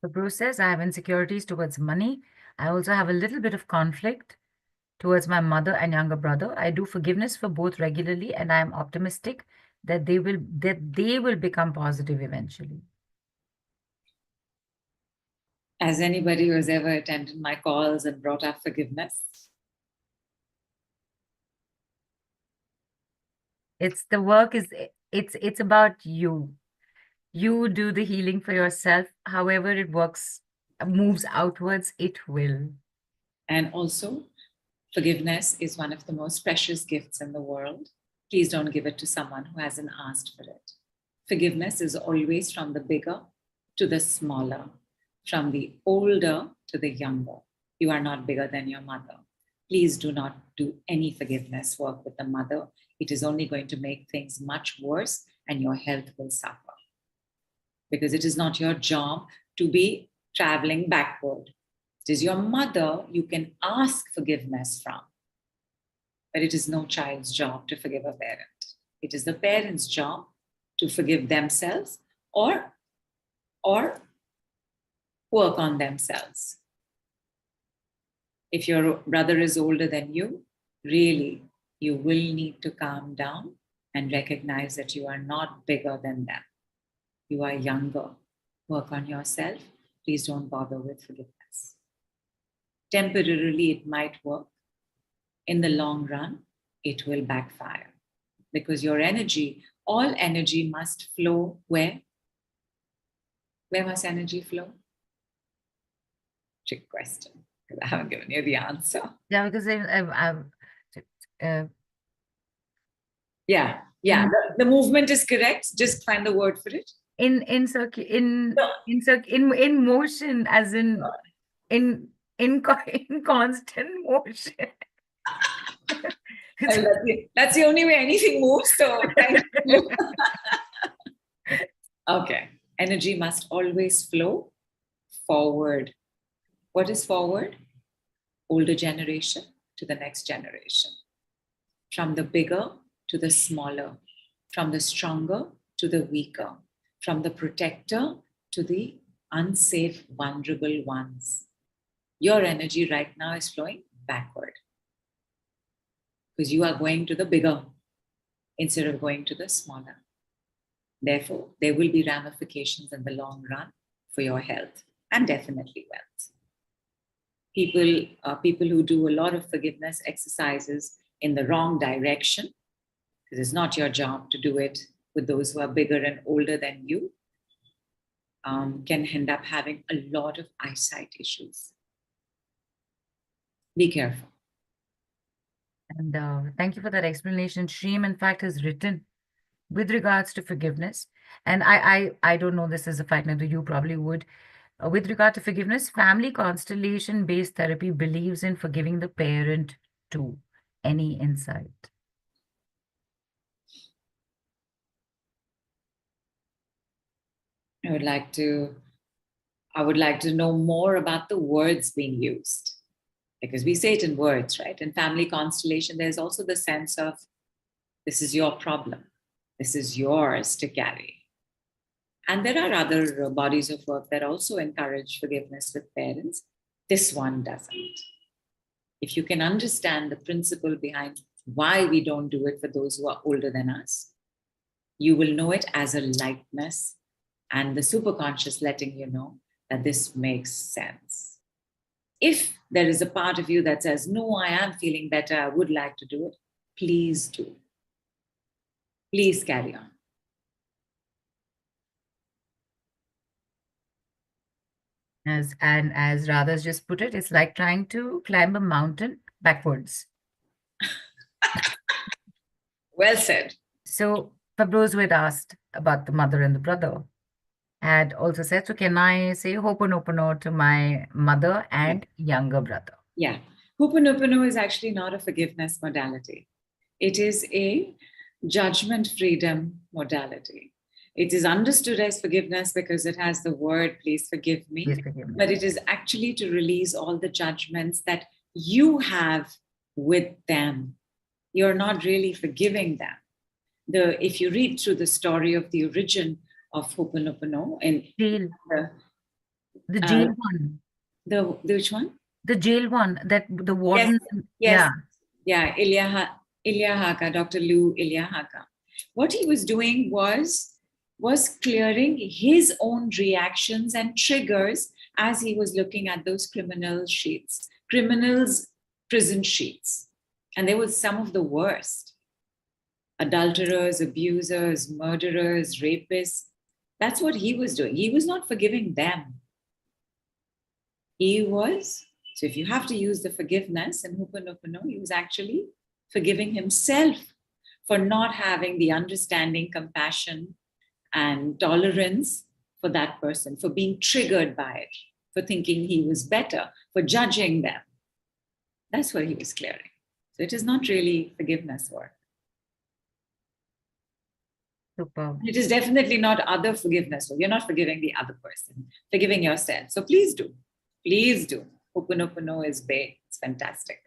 Prabhu says, I have insecurities towards money. I also have a little bit of conflict towards my mother and younger brother. I do forgiveness for both regularly, and I am optimistic that they will become positive eventually. Has anybody who has ever attended my calls and brought up forgiveness? It's the work is it's about you. You do the healing for yourself. However it works, moves outwards, it will. And also, forgiveness is one of the most precious gifts in the world. Please don't give it to someone who hasn't asked for it. Forgiveness is always from the bigger to the smaller, from the older to the younger. You are not bigger than your mother. Please do not do any forgiveness work with the mother. It is only going to make things much worse and your health will suffer. Because it is not your job to be traveling backward. It is your mother you can ask forgiveness from. But it is no child's job to forgive a parent. It is the parent's job to forgive themselves or work on themselves. If your brother is older than you, really, you will need to calm down and recognize that you are not bigger than them. You are younger. Work on yourself. Please don't bother with forgiveness. Temporarily, it might work. In the long run, it will backfire because your energy, all energy must flow where? Where must energy flow? Trick question, because I haven't given you the answer. Yeah, because Yeah. The movement is correct. Just find the word for it. In motion, as in constant motion. That's the only way anything moves. So thank you. Okay. Energy must always flow forward. What is forward? Older generation to the next generation. From the bigger to the smaller. From the stronger to the weaker. From the protector to the unsafe, vulnerable ones. Your energy right now is flowing backward. Because you are going to the bigger instead of going to the smaller. Therefore, there will be ramifications in the long run for your health and definitely wealth. People who do a lot of forgiveness exercises in the wrong direction, because it's not your job to do it with those who are bigger and older than you, can end up having a lot of eyesight issues. Be careful. And thank you for that explanation. Shreem, in fact, has written with regards to forgiveness. And I don't know this as a fact, Nidhu, you probably would. With regard to forgiveness, family constellation-based therapy believes in forgiving the parent too. Any insight? I would like to know more about the words being used, because we say it in words, right? In family constellation, there's also the sense of this is your problem. This is yours to carry. And there are other bodies of work that also encourage forgiveness with parents. This one doesn't. If you can understand the principle behind why we don't do it for those who are older than us, you will know it as a lightness and the superconscious letting you know that this makes sense. If there is a part of you that says, no, I am feeling better, I would like to do it, please do. Please carry on. As Radha's just put it, it's like trying to climb a mountain backwards. Well said. So Fabroz, who had asked about the mother and the brother, had also said, so can I say Ho'oponopono to my mother and younger brother? Yeah. Ho'oponopono is actually not a forgiveness modality. It is a judgment freedom modality. It is understood as forgiveness because it has the word, please forgive me. Please forgive me. But it is actually to release all the judgments that you have with them. You're not really forgiving them. If you read through the story of the origin of Ho'oponopono, and The Uh, jail one. the which one? The jail one, that the Yes, warden. yes, Yeah. yeah, Ilya Haka, Dr. Lou Ilya Haka. What he was doing was clearing his own reactions and triggers as he was looking at those criminals' prison sheets, and they were some of the worst: adulterers, abusers, murderers, rapists. That's what he was doing. He was not forgiving them. He was, so if you have to use the forgiveness in Ho'oponopono, he was actually forgiving himself for not having the understanding, compassion, and tolerance for that person, for being triggered by it, for thinking he was better, for judging them. That's what he was clearing. So it is not really forgiveness work. Super. It is definitely not other forgiveness. You're not forgiving the other person, forgiving yourself. So please do. Please do. Ho'oponopono is big. It's fantastic.